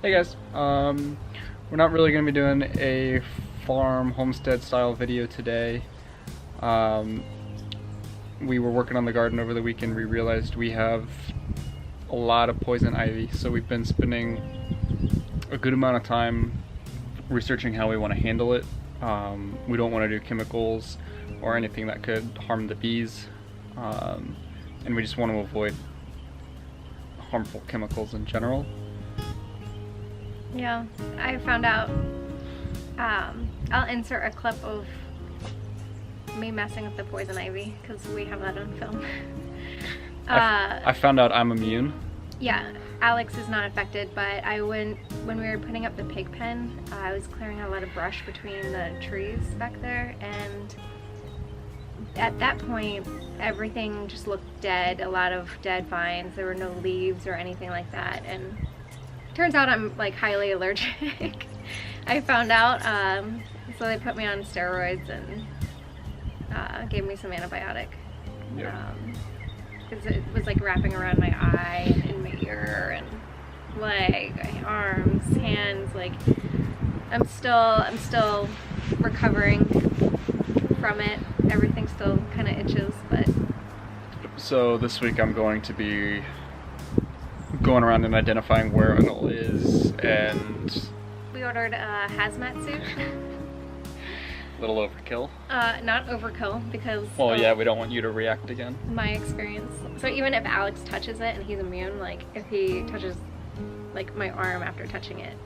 Hey guys, we're not really going to be doing a farm homestead style video today. We were working on the garden over the weekend. We realized we have a lot of poison ivy, so we've been spending a good amount of time researching how we want to handle it. We don't want to do chemicals or anything that could harm the bees, and we just want to avoid harmful chemicals in general. Yeah, I found out, I'll insert a clip of me messing with the poison ivy because we have that on film. I found out I'm immune. Yeah, Alex is not affected, but when we were putting up the pig pen, I was clearing out a lot of brush between the trees back there, and at that point everything just looked dead, a lot of dead vines. There were no leaves or anything like that, and turns out I'm like highly allergic. I found out, so they put me on steroids and gave me some antibiotic. Yep. Because it was like wrapping around my eye and my ear and leg, arms, hands. Like I'm still recovering from it. Everything still kind of itches, but. So this week I'm going to be going around and identifying where Uncle is, and we ordered a hazmat suit. Little overkill. Not overkill, because well, yeah, we don't want you to react again. My experience. So even if Alex touches it and he's immune, like if he touches like my arm after touching it,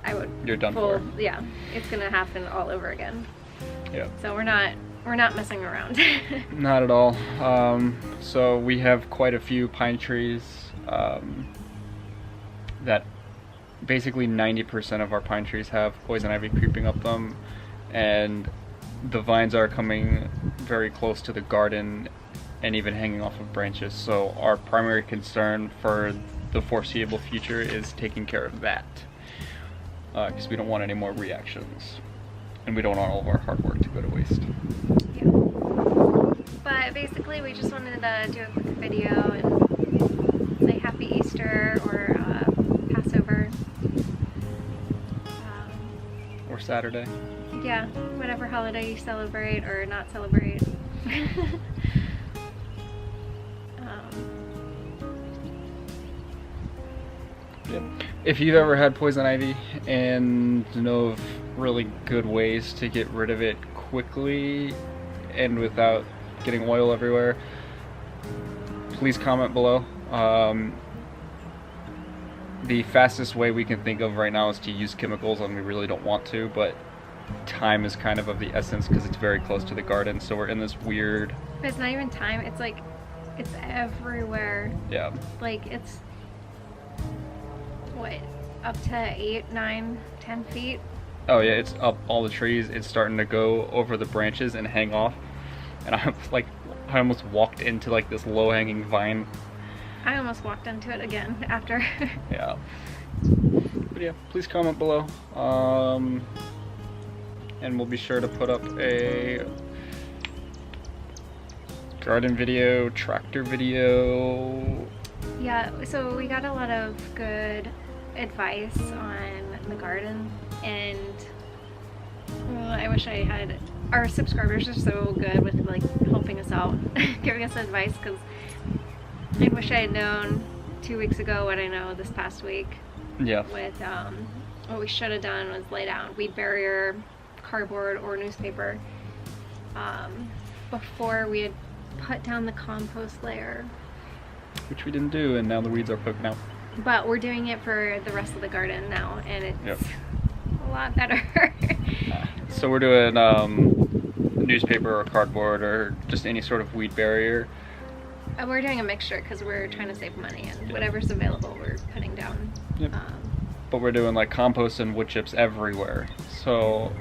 I would. You're done for. Yeah, it's gonna happen all over again. Yeah. So we're not messing around. Not at all. So we have quite a few pine trees that basically 90% of our pine trees have poison ivy creeping up them, and the vines are coming very close to the garden and even hanging off of branches. So our primary concern for the foreseeable future is taking care of that, because we don't want any more reactions, and we don't want all of our hard work to go to waste. Yeah. But basically we just wanted to do a quick video and say Happy Easter or Passover. Or Saturday. Yeah, whatever holiday you celebrate or not celebrate. Yep. If you've ever had poison ivy and know of really good ways to get rid of it quickly and without getting oil everywhere, please comment below. The fastest way we can think of right now is to use chemicals, and we really don't want to, but time is kind of the essence because it's very close to the garden, so we're in this weird. It's not even time, it's like it's everywhere. Yeah. Like it's what, up to 8, 9, 10 feet? Oh yeah, it's up all the trees. It's starting to go over the branches and hang off, and I almost walked into like this low-hanging vine. I almost walked into it again after. Yeah. But yeah, please comment below. And we'll be sure to put up a garden video, tractor video. Yeah, so we got a lot of good advice on the garden, and I wish I had. Our subscribers are so good with like helping us out, giving us advice, because I wish I had known 2 weeks ago what I know this past week. Yeah. With what we should have done was lay down weed barrier, cardboard or newspaper before we had put down the compost layer. Which we didn't do, and now the weeds are poking out. But we're doing it for the rest of the garden now, and it's Yep. a lot better. So we're doing newspaper or cardboard or just any sort of weed barrier. We're doing a mixture because we're trying to save money, and whatever's available we're putting down. Yep. But we're doing like compost and wood chips everywhere, so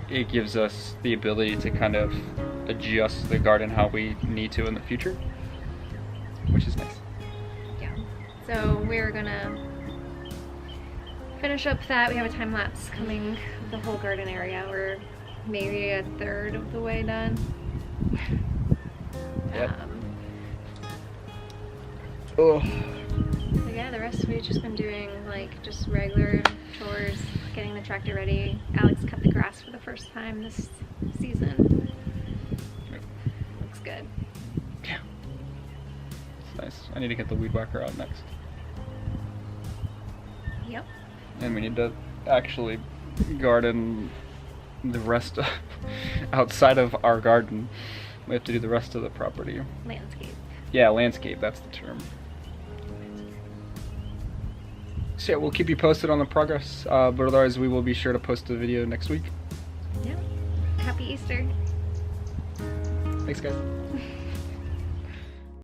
it gives us the ability to kind of adjust the garden how we need to in the future, which is nice. Yeah. So we're gonna finish up that. We have a time lapse coming of the whole garden area. We're maybe a third of the way done. Yep. So yeah, the rest we've just been doing like just regular chores, getting the tractor ready. Alex cut the grass for the first time this season. Looks good. Yeah. It's nice. I need to get the weed whacker out next. Yep. And we need to actually garden the rest of, outside of our garden. We have to do the rest of the property. Landscape. Yeah, landscape, that's the term. So yeah, we'll keep you posted on the progress, but otherwise we will be sure to post a video next week. Yeah. Happy Easter. Thanks, guys.